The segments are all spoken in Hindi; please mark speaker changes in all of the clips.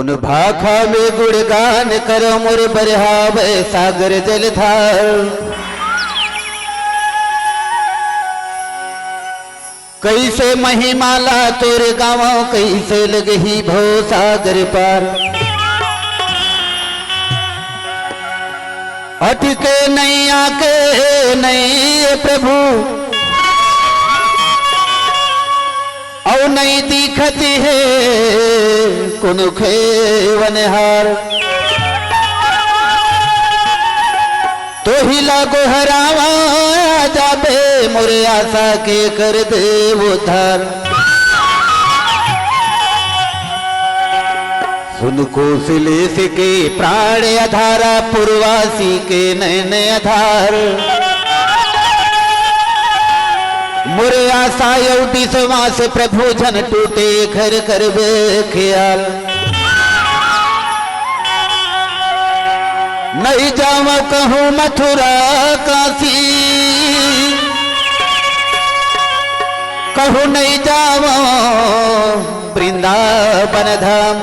Speaker 1: कौन भाखा में गुणगान करो मोर बरहावे सागर जलधार। कैसे महिमाला तोर गाँव कैसे लगही भो सागर पार। अटके नहीं आके नहीं प्रभु और नहीं दिखती है कुन खेवनहार। तो ही लागो हरावा जाबे मोरे आशा के कर दे उद्धार। सुन कोसलेश के प्राण आधारा पूर्वासी के नयन आधार। मोरे आशा विश्वास प्रभु जन टूटे घर करबे ख्याल। नहीं जाव कहूँ मथुरा काशी कहूँ नहीं जाव वृंदावन धाम।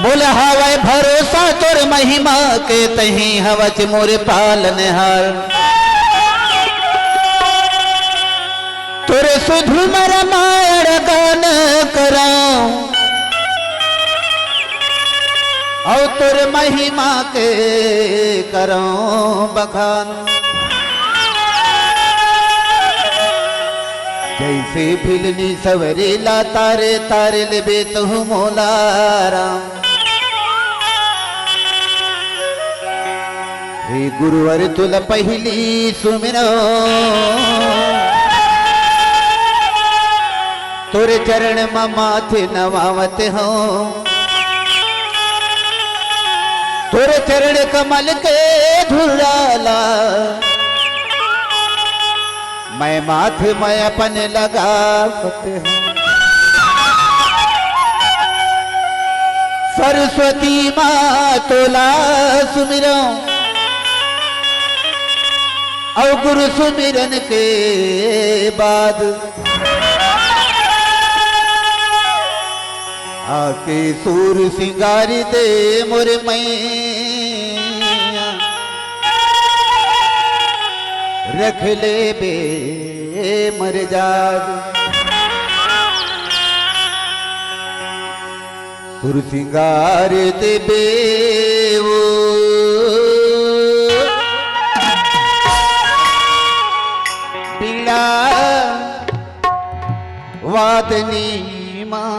Speaker 1: बोल हवा भरोसा तोर महिमा के तही हवच मोर पालनहार। तोरे सुधु रामायण गान कराऊं और तोरे महिमा के कराऊं बखान। जैसे फिलनी सवरेला तारे तारे लेबे तहु मोला राम। हे गुरुवर तुल पहली सुमिरो तोरे चरण माथे नवावत हो। तोरे चरण कमल के धुराला मैं माथे में अपन लगावत हूँ। सरस्वती माँ तोला सुमिरो और गुरु सुमिरन के बाद आके सूर सिंगारी दे मोरे मैया। रख ले बे मर जाग सूर सिंगार दे बे वो पीड़ा वादनी माँ।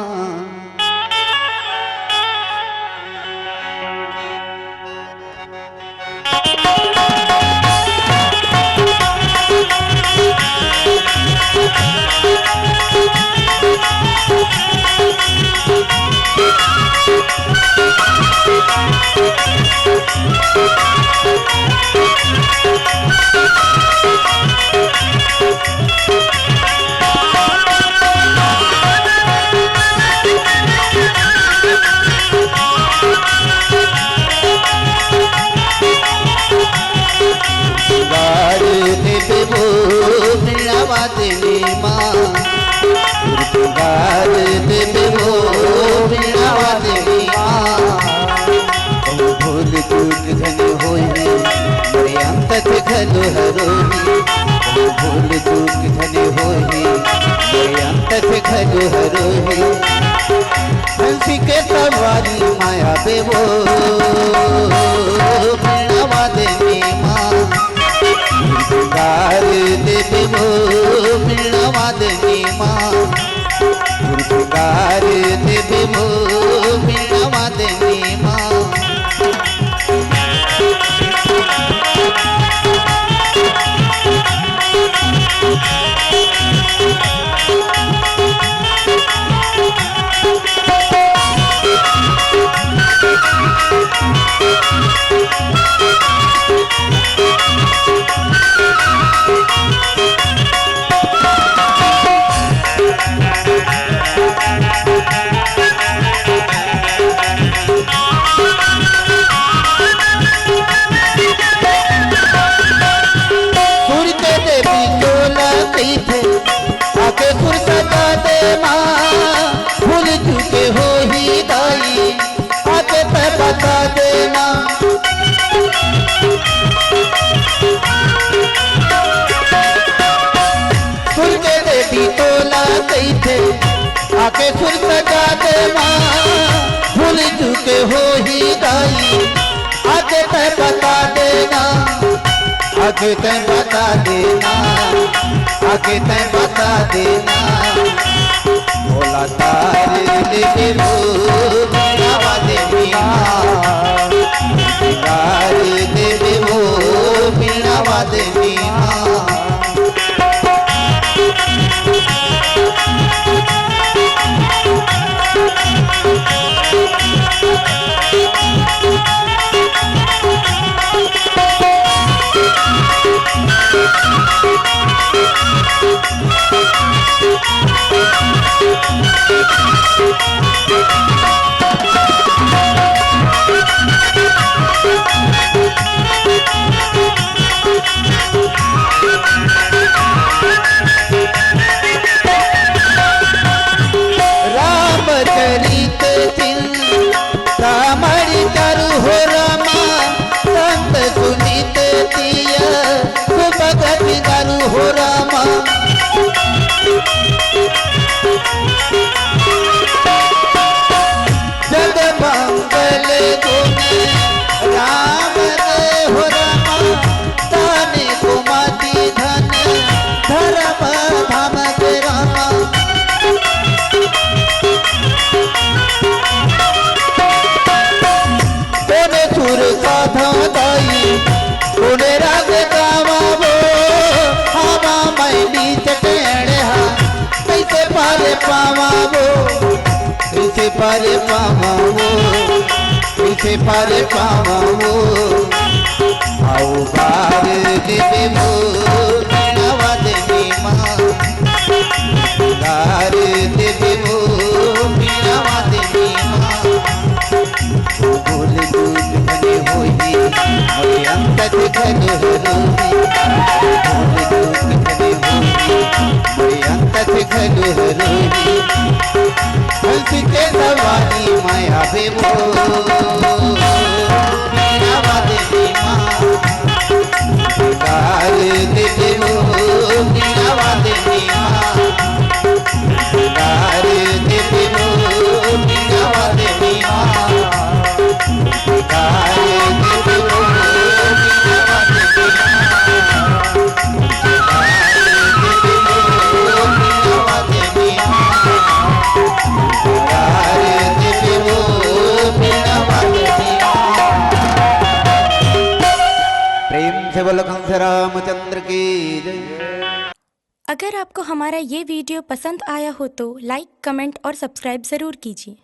Speaker 1: घलो हरोही भूल चूक धने होही अंत से घलो हरोही। हंसी के सवारी माया बेवो बीणवा देवी माँ गार देवी वो बीणवा देवी माँ गार देवी वो बीणवा देवी माँ। सुर के देवी तोला कैसे आके सुर सजा दे माँ भूल चुके हो ही गाई आके तय बता देना आके तय बता देना आके तय बता देना भोला तारे ले लो मीणावा देवी माँ तारे ले लो मीणावा देवी माँ पारे पावो इसे पारे पावो आओ बार देवे वो मीणावा देवी माँ बार देवे वो मीणावा देवी माँ बोल दूध बने होई मोरे अंतत घन हरोई बोल दूध बने होई मोरे अंतत घन हरोई हंस के सवारी माया बेबो मीणावा देवी माँ गार देवे वो मीणावा देवी माँ गार देवे वो मीणावा देवी माँ गार देवे वो मीणावा देवी माँ गार देवे वो मीणावा देवी प्रेम से बोलो कंस रामचंद्र की जय।
Speaker 2: अगर आपको हमारा ये वीडियो पसंद आया हो तो लाइक, कमेंट और सब्सक्राइब ज़रूर कीजिए।